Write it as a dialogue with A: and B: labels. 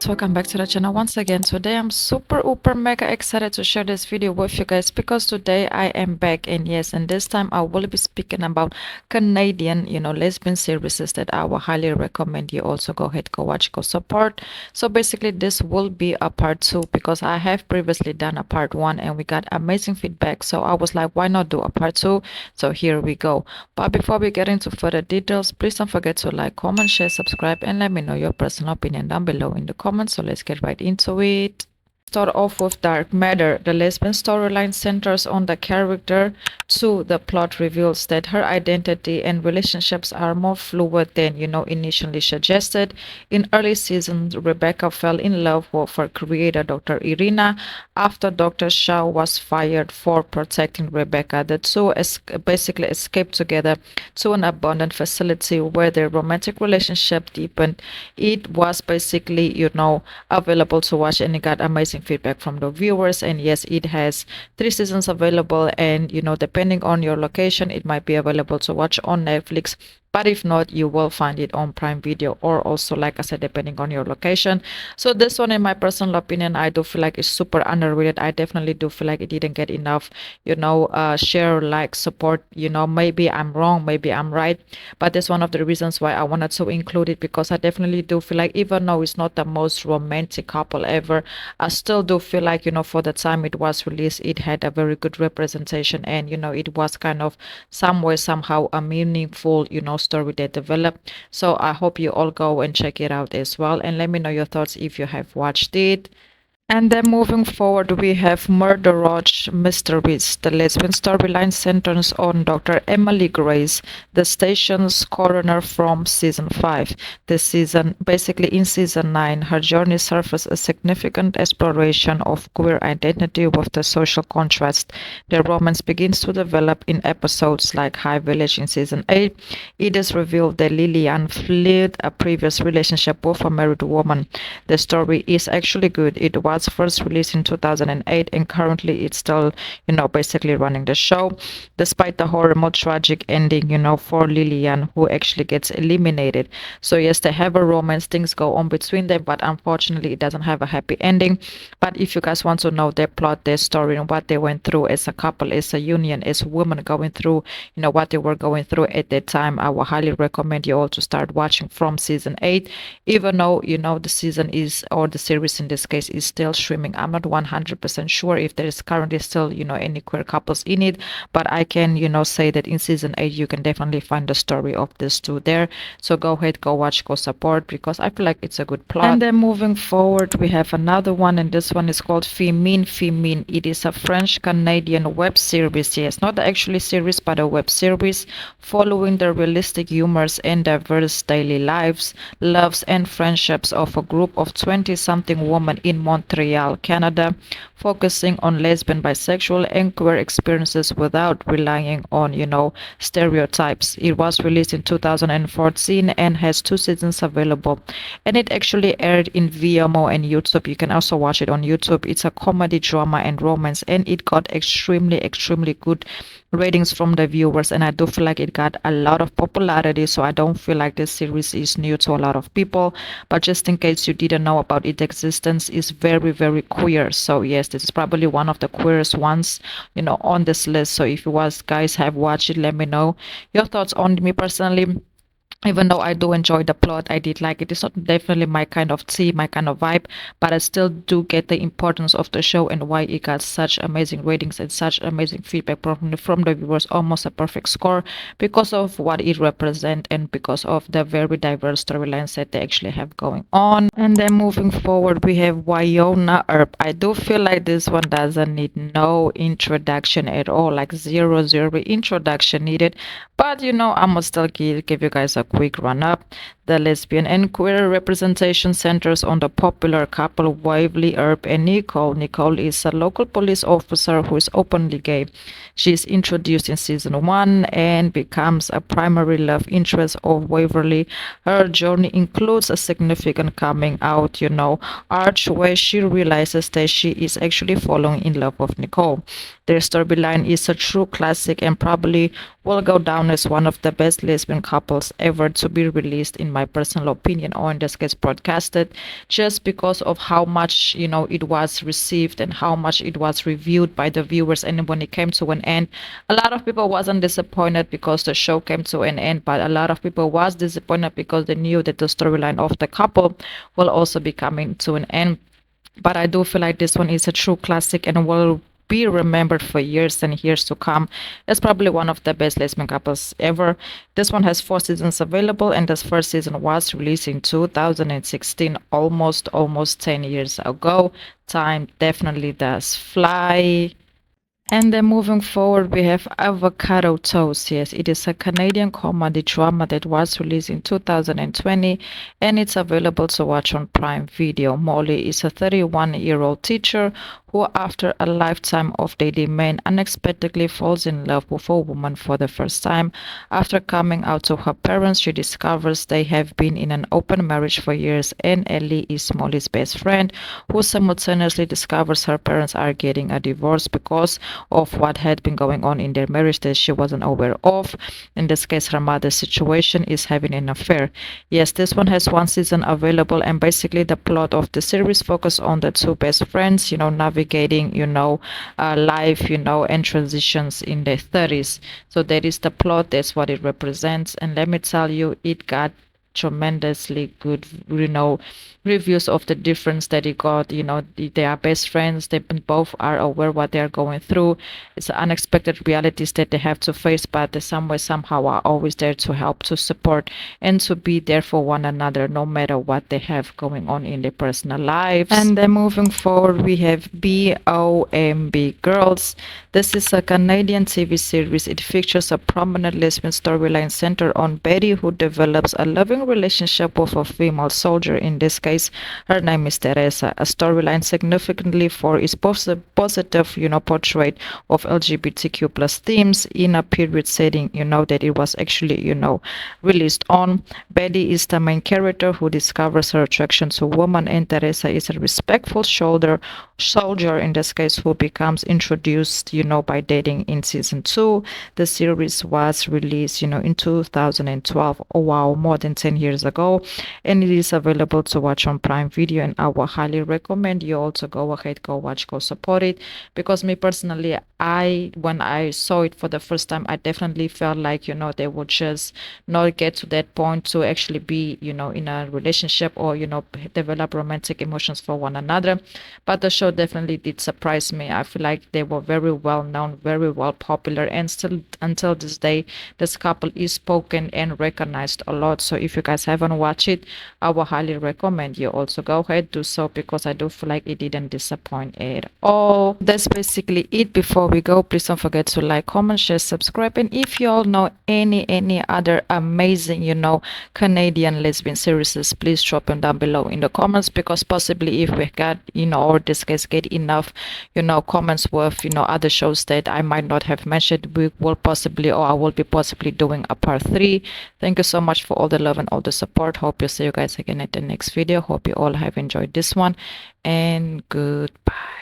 A: Welcome back to the channel once again. Today I'm super mega excited to share this video with you guys because today I am back, and yes, and this time I will be speaking about Canadian lesbian series that I will highly recommend you also go ahead, go watch, go support. So basically this will be a part 2 because I have previously done a part 1 and we got amazing feedback, so I was like, why not do a part 2? So here we go. But before we get into further details, please don't forget to like, comment, share, subscribe, and let me know your personal opinion down below in the comments. So let's get right into it. Start off with Dark Matter. The lesbian storyline centers on the character. 2. The plot reveals that her identity and relationships are more fluid than initially suggested. In early seasons, Rebecca fell in love with her creator, Dr. Irina, after Dr. Shaw was fired for protecting Rebecca. The two basically escaped together to an abandoned facility where their romantic relationship deepened. It was basically, available to watch, and it got amazing feedback from the viewers. And yes, it has 3 seasons available, and depending on your location, it might be available to watch on Netflix, but if not, you will find it on Prime Video, or also, like I said, depending on your location. So this one, in my personal opinion, I do feel like it's super underrated. I definitely do feel like it didn't get enough share, like, support. Maybe I'm wrong, maybe I'm right, but that's one of the reasons why I wanted to include it, because I definitely do feel like, even though it's not the most romantic couple ever, I still do feel like, for the time it was released, it had a very good representation, and it was kind of some way, somehow, a meaningful story they developed. So I hope you all go and check it out as well, and let me know your thoughts if you have watched it. And then moving forward, we have Murdoch Mysteries. The lesbian storyline centers on Dr. Emily Grace, the station's coroner from season 5. This season, basically in season 9, her journey surfaces a significant exploration of queer identity with the social contrast. The romance begins to develop in episodes like High Village in season 8. It is revealed that Lillian fled a previous relationship with a married woman. The story is actually good. It was first released in 2008, and currently it's still basically running the show, despite the horrible tragic ending for Lillian, who actually gets eliminated. So yes, they have a romance, things go on between them, but unfortunately it doesn't have a happy ending. But if you guys want to know their plot, their story, and what they went through as a couple, as a union, as women going through what they were going through at that time, I will highly recommend you all to start watching from season 8, even though the season is, or the series in this case, is still streaming. I'm not 100% sure if there is currently still any queer couples in it, but I can say that in season 8 you can definitely find the story of these two there. So go ahead, go watch, go support, because I feel like it's a good plot. And then moving forward, we have another one, and this one is called Femine. Femine, it is a French Canadian web series. Yes, not actually series, but a web series following the realistic humors and diverse daily lives, loves, and friendships of a group of 20-something women in Montreal, Canada, focusing on lesbian, bisexual, and queer experiences without relying on stereotypes. It was released in 2014 and has 2 seasons available, and it actually aired in VMO and YouTube. You can also watch it on YouTube. It's a comedy, drama, and romance, and it got extremely good ratings from the viewers, and I do feel like it got a lot of popularity. So I don't feel like this series is new to a lot of people, but just in case you didn't know about its existence, is very queer. So yes, this is probably one of the queerest ones on this list. So if you guys have watched it, let me know your thoughts on me personally. Even though I do enjoy the plot, I did like it. It's not definitely my kind of tea, my kind of vibe, but I still do get the importance of the show and why it got such amazing ratings and such amazing feedback from the viewers, almost a perfect score, because of what it represents and because of the very diverse storylines that they actually have going on. And then moving forward, we have Wynonna Earp. I do feel like this one doesn't need no introduction at all, like zero introduction needed. But I'm gonna still give you guys a quick run up. The lesbian and queer representation centers on the popular couple Wynonna Earp and Nicole. Nicole is a local police officer who is openly gay. She is introduced in season 1 and becomes a primary love interest of Waverly. Her journey includes a significant coming out, arch, where she realizes that she is actually falling in love with Nicole. Their storyline is a true classic and probably will go down as one of the best lesbian couples ever never to be released, in my personal opinion, or in this case broadcasted, just because of how much, it was received and how much it was reviewed by the viewers. And when it came to an end, a lot of people wasn't disappointed because the show came to an end, but a lot of people was disappointed because they knew that the storyline of the couple will also be coming to an end. But I do feel like this one is a true classic and will be remembered for years and years to come. It's probably one of the best lesbian couples ever. This one has 4 seasons available, and this first season was released in 2016, almost 10 years ago. Time definitely does fly. And then moving forward, we have Avocado Toast. Yes, it is a Canadian comedy drama that was released in 2020, and it's available to watch on Prime Video. Molly is a 31-year-old teacher who, after a lifetime of dating men, unexpectedly falls in love with a woman for the first time. After coming out to her parents, she discovers they have been in an open marriage for years, and Ellie is Molly's best friend, who simultaneously discovers her parents are getting a divorce because of what had been going on in their marriage that she wasn't aware of. In this case, her mother's situation is having an affair. Yes, this one has 1 season available, and basically the plot of the series focus on the two best friends, navigating, life, and transitions in their 30s. So that is the plot. That's what it represents. And let me tell you, it got tremendously good, reviews of the difference that it got. They are best friends. They both are aware what they are going through. It's unexpected realities that they have to face, but they some way somehow are always there to help, to support, and to be there for one another, no matter what they have going on in their personal lives. And then moving forward, we have BOMB Girls. This is a Canadian TV series. It features a prominent lesbian storyline centered on Betty, who develops a loving relationship with a female soldier. In this case, her name is Teresa. A storyline significantly for its positive, portrait of LGBTQ plus themes in a period setting, that it was actually, released on. Betty is the main character who discovers her attraction to women, and Teresa is a respectful soldier, in this case, who becomes introduced, by dating in season 2. The series was released, in 2012. Oh wow, more than 10 years ago, and it is available to watch on Prime Video, and I will highly recommend you also go ahead, go watch, go support it, because me personally, when I saw it for the first time, I definitely felt like, they would just not get to that point to actually be, in a relationship or, develop romantic emotions for one another. But the show definitely did surprise me. I feel like they were very well known, very well popular, and still until this day, this couple is spoken and recognized a lot. So if you guys haven't watched it, I will highly recommend you also go ahead, do so, because I do feel like it didn't disappoint at all. That's basically it. Before we go, please don't forget to like, comment, share, subscribe, and if you all know any other amazing, Canadian lesbian series, please drop them down below in the comments, because possibly if we got, or this guys get enough, comments with, other shows that I might not have mentioned, we will possibly, or I will be possibly doing a part 3. Thank you so much for all the love and all the support. Hope to see you guys again at the next video. Hope you all have enjoyed this one, and goodbye.